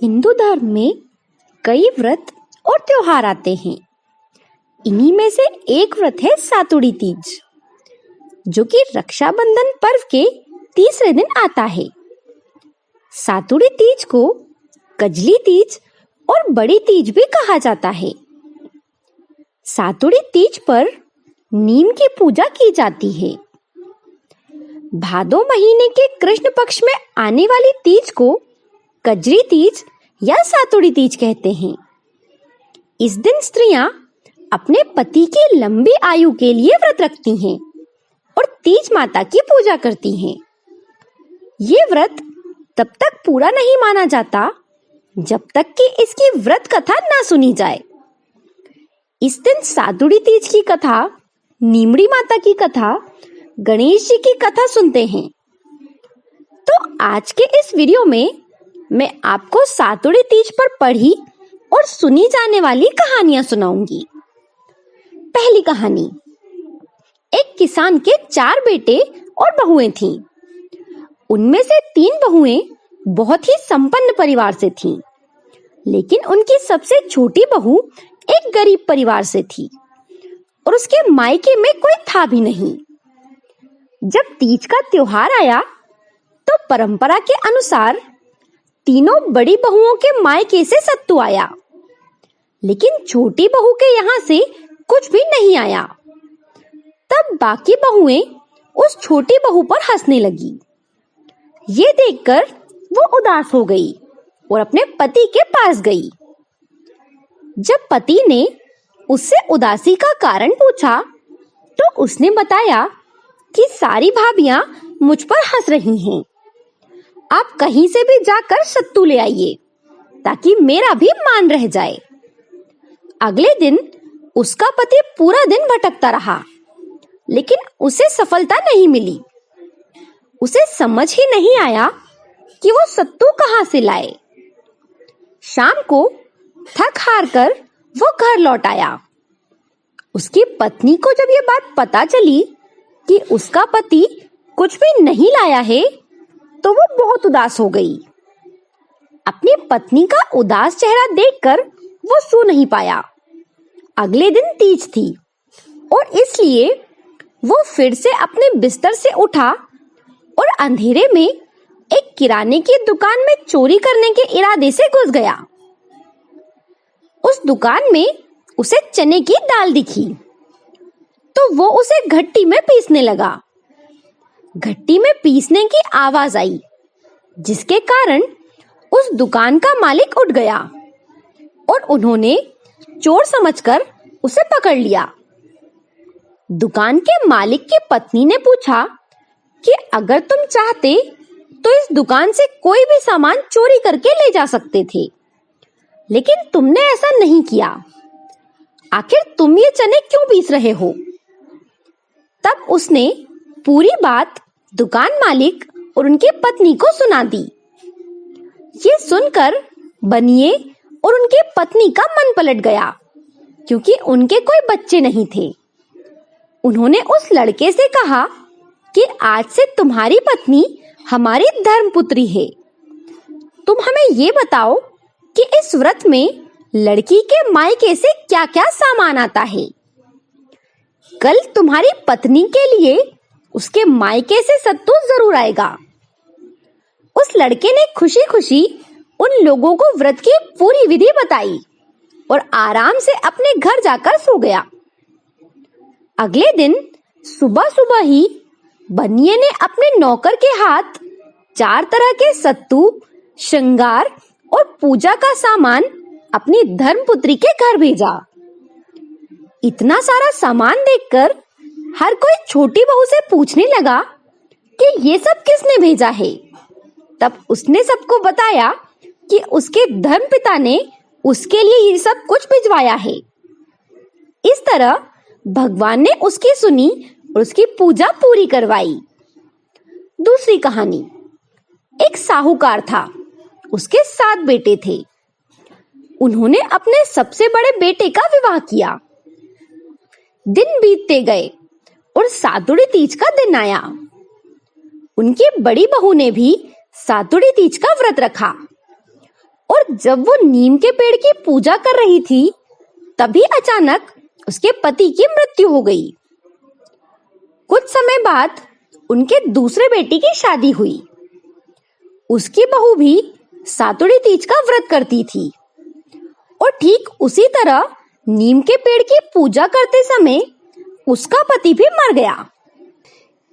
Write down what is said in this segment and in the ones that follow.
हिंदू धर्म में कई व्रत और त्योहार आते हैं। इन्हीं में से एक व्रत है सातुड़ी तीज, जो कि रक्षाबंधन पर्व के तीसरे दिन आता है। सातुड़ी तीज को कजली तीज और बड़ी तीज भी कहा जाता है। सातुड़ी तीज पर नीम की पूजा की जाती है। भादो महीने के कृष्ण पक्ष में आने वाली तीज को कजरी तीज या सातुड़ी तीज कहते हैं। इस दिन स्त्रियां अपने पति की लंबी आयु के लिए व्रत रखती हैं और तीज माता की पूजा करती हैं। ये व्रत तब तक पूरा नहीं माना जाता जब तक कि इसकी व्रत कथा ना सुनी जाए। इस दिन सातुड़ी तीज की कथा, नीमड़ी माता की कथा, गणेश जी की कथा सुनते हैं। तो आज के इस वीडियो में मैं आपको सातुड़ी तीज पर पढ़ी और सुनी जाने वाली कहानियां सुनाऊंगी। पहली कहानी। एक किसान के 4 बेटे और बहुएं थीं। उनमें से 3 बहुएं बहुत ही संपन्न परिवार से थीं, लेकिन उनकी सबसे छोटी बहू एक गरीब परिवार से थी और उसके मायके में कोई था भी नहीं। जब तीज का त्योहार आया तो परंपरा के अनुसार तीनों बड़ी बहुओं के मायके से सत्तू आया, लेकिन छोटी बहू के यहाँ से कुछ भी नहीं आया। तब बाकी बहुएं उस छोटी बहू पर हंसने लगी। ये देखकर वो उदास हो गई और अपने पति के पास गई। जब पति ने उससे उदासी का कारण पूछा तो उसने बताया कि सारी भाभियां मुझ पर हंस रही हैं। आप कहीं से भी जाकर सत्तू ले आइए ताकि मेरा भी मान रह जाए। अगले दिन उसका पति पूरा दिन भटकता रहा, लेकिन उसे सफलता नहीं मिली। उसे समझ ही नहीं आया कि वो सत्तू कहां से लाए। शाम को थक हार कर वो घर लौट आया। उसकी पत्नी को जब ये बात पता चली कि उसका पति कुछ भी नहीं लाया है, तो वो बहुत उदास हो गई। अपनी पत्नी का उदास चेहरा देखकर वो सो नहीं पाया। अगले दिन तीज थी और इसलिए वो फिर से अपने बिस्तर से उठा और अंधेरे में एक किराने की दुकान में चोरी करने के इरादे से घुस गया। उस दुकान में उसे चने की दाल दिखी तो वो उसे घट्टी में पीसने लगा। घट्टी में पीसने की आवाज आई, जिसके कारण उस दुकान का मालिक उठ गया और उन्होंने चोर समझकर उसे पकड़ लिया। दुकान के मालिक की पत्नी ने पूछा कि अगर तुम चाहते तो इस दुकान से कोई भी सामान चोरी करके ले जा सकते थे, लेकिन तुमने ऐसा नहीं किया। आखिर तुम ये चने क्यों पीस रहे हो? तब उसने पूरी बात दुकान मालिक और उनकी पत्नी को सुना दी। ये सुनकर बनिए और उनकी पत्नी का मन पलट गया, क्योंकि उनके कोई बच्चे नहीं थे। उन्होंने उस लड़के से कहा कि आज से तुम्हारी पत्नी हमारी धर्मपुत्री है। तुम हमें ये बताओ कि इस व्रत में लड़की के मायके से क्या-क्या सामान आता है। कल तुम्हारी पत्नी के लिए उसके मायके से सत्तू जरूर आएगा। उस लड़के ने खुशी-खुशी उन लोगों को व्रत की पूरी विधि बताई और आराम से अपने घर जाकर सो गया। अगले दिन सुबह-सुबह ही बनिए ने अपने नौकर के हाथ 4 तरह के सत्तू, श्रृंगार और पूजा का सामान अपनी धर्मपुत्री के घर भेजा। इतना सारा सामान देखकर हर कोई छोटी बहू से पूछने लगा कि ये सब किसने भेजा है। तब उसने सबको बताया कि उसके धर्मपिता ने उसके लिए ये सब कुछ भिजवाया है। इस तरह भगवान ने उसकी सुनी और उसकी पूजा पूरी करवाई। दूसरी कहानी। एक साहूकार था। उसके 7 बेटे थे। उन्होंने अपने सबसे बड़े बेटे का विवाह किया। दिन बीतते गए और सातुड़ी तीज का दिन आया। उनकी बड़ी बहू ने भी सातुड़ी तीज का व्रत रखा और जब वो नीम के पेड़ की पूजा कर रही थी, तभी अचानक उसके पति की मृत्यु हो गई। कुछ समय बाद उनके दूसरे बेटे की शादी हुई। उसकी बहू भी सातुड़ी तीज का व्रत करती थी और ठीक उसी तरह नीम के पेड़ की पूजा करते समय उसका पति भी मर गया।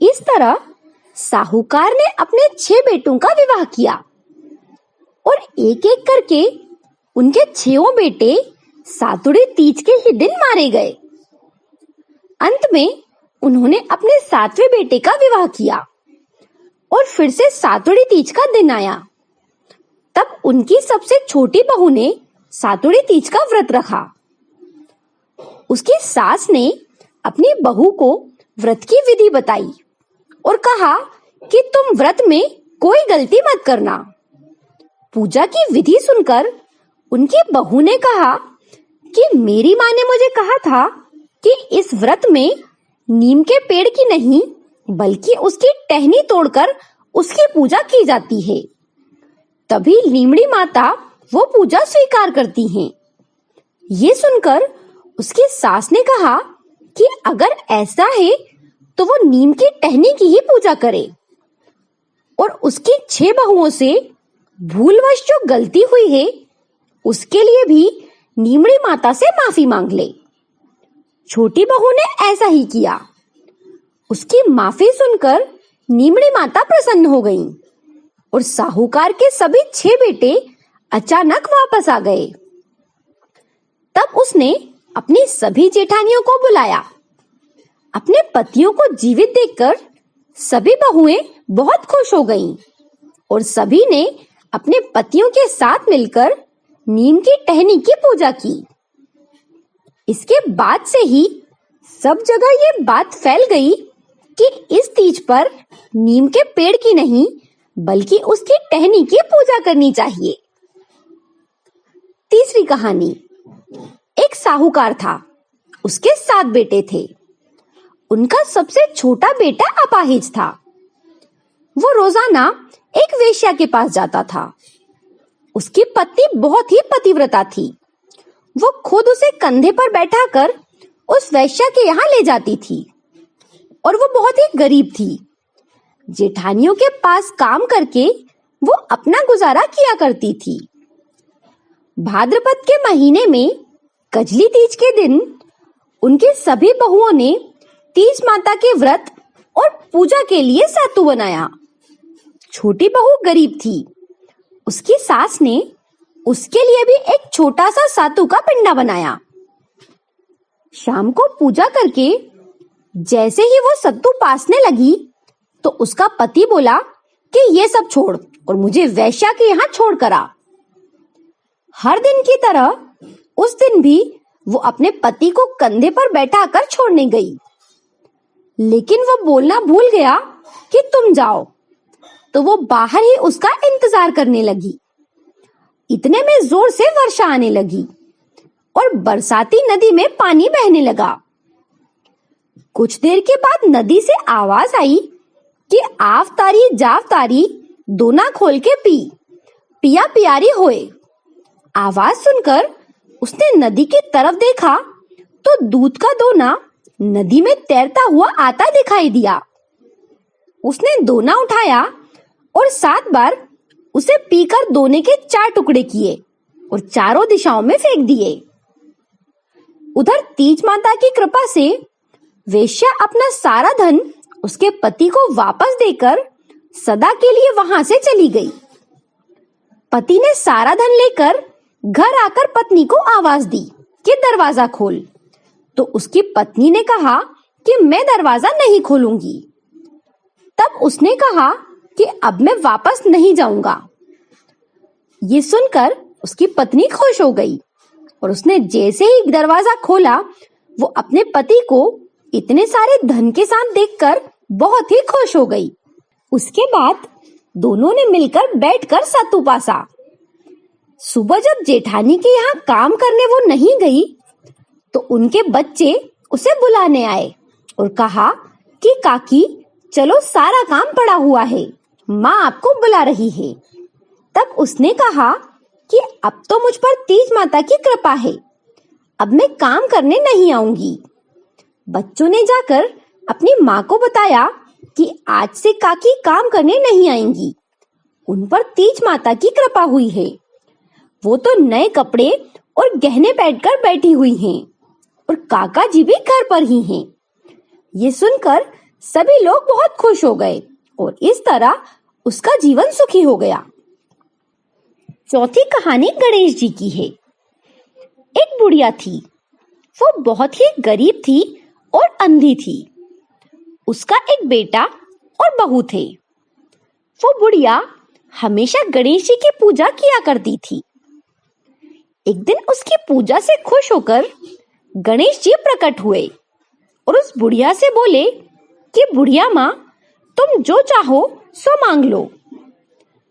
इस तरह साहूकार ने अपने 6 बेटों का विवाह किया और एक एक करके उनके 6 बेटे सातुड़ी तीज के ही दिन मारे गए। अंत में उन्होंने अपने 7वें बेटे का विवाह किया और फिर से सातुड़ी तीज का दिन आया। तब उनकी सबसे छोटी बहू ने सातुड़ी तीज का व्रत रखा। उसकी सास ने अपनी बहू को व्रत की विधि बताई और कहा कि तुम व्रत में कोई गलती मत करना। पूजा की विधि सुनकर उनकी बहू ने कहा कि मेरी माँ ने मुझे कहा था कि इस व्रत में नीम के पेड़ की नहीं बल्कि उसकी टहनी तोड़कर उसकी पूजा की जाती है। तभी लीमड़ी माता वो पूजा स्वीकार करती हैं। ये सुनकर उसकी सास ने कहा कि अगर ऐसा है तो वो नीम की टहनी की ही पूजा करे और उसकी 6 बहुओं से भूलवश जो गलती हुई है उसके लिए भी नीमड़ी माता से माफी मांग ले। छोटी बहू ने ऐसा ही किया। उसकी माफी सुनकर नीमड़ी माता प्रसन्न हो गईं और साहूकार के सभी 6 बेटे अचानक वापस आ गए। तब उसने अपनी सभी जेठानियों को बुलाया। अपने पतियों को जीवित देखकर सभी बहुएं बहुत खुश हो गईं और सभी ने अपने पतियों के साथ मिलकर नीम की टहनी की पूजा की। इसके बाद से ही सब जगह ये बात फैल गई कि इस तीज पर नीम के पेड़ की नहीं बल्कि उसकी टहनी की पूजा करनी चाहिए। तीसरी कहानी। एक साहूकार था। उसके 7 बेटे थे। उनका सबसे छोटा बेटा अपाहिज था। वो रोजाना एक वेश्या के पास जाता था। उसकी पत्नी बहुत ही पतिव्रता थी। वो खुद उसे कंधे पर बैठाकर उस वेश्या के यहाँ ले जाती थी और वो बहुत ही गरीब थी। जेठानियों के पास काम करके वो अपना गुजारा किया करती थी। भाद्रपद के महीने में कजली तीज के दिन उनके सभी बहुओं ने तीज माता के व्रत और पूजा के लिए सातु बनाया। छोटी बहू गरीब थी। उसकी सास ने उसके लिए भी एक छोटा सा सातु का पिंडा बनाया। शाम को पूजा करके जैसे ही वो सत्तू पासने लगी तो उसका पति बोला कि ये सब छोड़ और मुझे वैश्या के यहाँ छोड़ कर आ। हर दिन की तरह उस दिन भी वो अपने पति को कंधे पर बैठाकर छोड़ने गई, लेकिन वो बोलना भूल गया कि तुम जाओ, तो वो बाहर ही उसका इंतजार करने लगी। इतने में जोर से वर्षा आने लगी और बरसाती नदी में पानी बहने लगा। कुछ देर के बाद नदी से आवाज आई कि आव तारी जाव तारी दोना खोल के पी, पिया पियारी होए। आवाज सुनकर उसने नदी की तरफ देखा तो दूध का दोना नदी में तैरता हुआ आता दिखाई दिया। उसने दोना उठाया और 7 बार उसे पीकर दोने के 4 टुकड़े किए और चारों दिशाओं में फेंक दिए। उधर तीज माता की कृपा से वेश्या अपना सारा धन उसके पति को वापस देकर सदा के लिए वहां से चली गई। पति ने सारा धन लेकर घर आकर पत्नी को आवाज दी कि दरवाजा खोल, तो उसकी पत्नी ने कहा कि मैं दरवाजा नहीं खोलूंगी। तब उसने कहा कि अब मैं वापस नहीं जाऊंगा। ये सुनकर उसकी पत्नी खुश हो गई और उसने जैसे ही दरवाजा खोला वो अपने पति को इतने सारे धन के साथ देखकर बहुत ही खुश हो गई। उसके बाद दोनों ने मिलकर बैठकर सत्तू पासा। सुबह जब जेठानी के यहाँ काम करने वो नहीं गई तो उनके बच्चे उसे बुलाने आए और कहा कि काकी चलो सारा काम पड़ा हुआ है, माँ आपको बुला रही है। तब उसने कहा कि अब तो मुझ पर तीज माता की कृपा है, अब मैं काम करने नहीं आऊंगी। बच्चों ने जाकर अपनी माँ को बताया कि आज से काकी काम करने नहीं आएंगी, उन पर तीज माता की कृपा हुई है। वो तो नए कपड़े और गहने पहनकर बैठी हुई हैं और काका जी भी घर पर ही हैं। ये सुनकर सभी लोग बहुत खुश हो गए और इस तरह उसका जीवन सुखी हो गया। चौथी कहानी गणेश जी की है। एक बुढ़िया थी, वो बहुत ही गरीब थी और अंधी थी। उसका एक बेटा और बहू थे। वो बुढ़िया हमेशा गणेश जी की पूजा किया करती थी। एक दिन उसकी पूजा से खुश होकर गणेश जी प्रकट हुए और उस बुढ़िया से बोले कि बुढ़िया माँ, तुम जो चाहो सो मांग लो।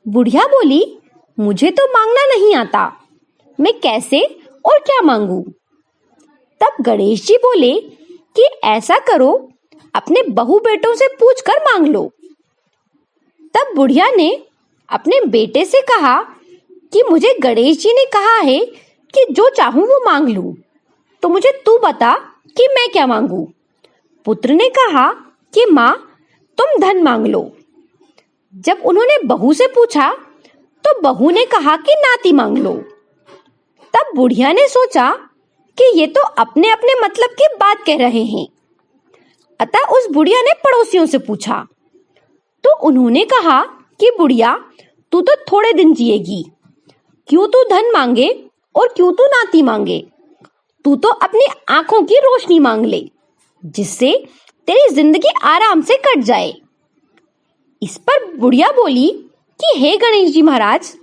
बुढ़िया बोली, मुझे तो मांगना नहीं आता, मैं कैसे और क्या मांगू? तब गणेश जी बोले कि ऐसा करो, अपने बहू बेटों से पूछकर मांग लो। तब बुढ़िया ने अपने बेटे से कहा कि मुझे गणेश जी ने कहा है कि जो चाहूं वो मांग लूं, तो मुझे तू बता कि मैं क्या मांगू। पुत्र ने कहा कि माँ, तुम धन मांग लो। जब उन्होंने बहू से पूछा तो बहू ने कहा कि नाती मांग लो। तब बुढ़िया ने सोचा कि ये तो अपने अपने मतलब की बात कह रहे हैं। अतः उस बुढ़िया ने पड़ोसियों से पूछा तो उन्होंने कहा कि बुढ़िया, तू तो थोड़े दिन जिएगी, क्यों तू धन मांगे और क्यों तू नाती मांगे? तू तो अपनी आंखों की रोशनी मांग ले, जिससे तेरी जिंदगी आराम से कट जाए। इस पर बुढ़िया बोली कि हे गणेश जी महाराज,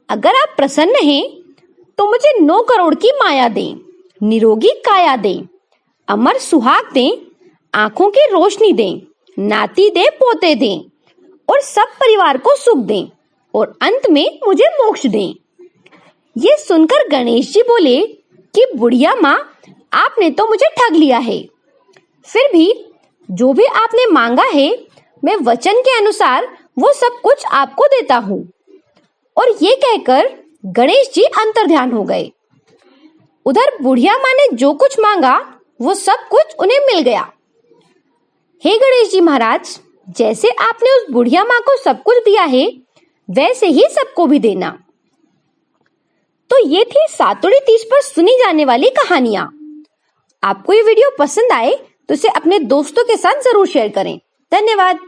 अगर आप प्रसन्न हैं तो मुझे 9 करोड़ की माया दें, निरोगी काया दें, अमर सुहाग दें, आंखों की रोशनी दें, नाती दें, पोते दें और सब परिवार को सुख दें और अंत में मुझे मोक्ष दें। ये सुनकर गणेश जी बोले कि बुढ़िया माँ, आपने तो मुझे ठग लिया है। फिर भी जो भी आपने मांगा है, मैं वचन के अनुसार वो सब कुछ आपको देता हूँ। और ये कहकर गणेश जी अंतर्ध्यान हो गए। उधर बुढ़िया माँ ने जो कुछ मांगा वो सब कुछ उन्हें मिल गया। हे गणेश जी महाराज, जैसे आपने उस बुढ़िया माँ को सब कुछ दिया है, वैसे ही सबको भी देना। तो ये थी सातुड़ी तीज पर सुनी जाने वाली कहानियां। आपको ये वीडियो पसंद आए तो इसे अपने दोस्तों के साथ जरूर शेयर करें। धन्यवाद।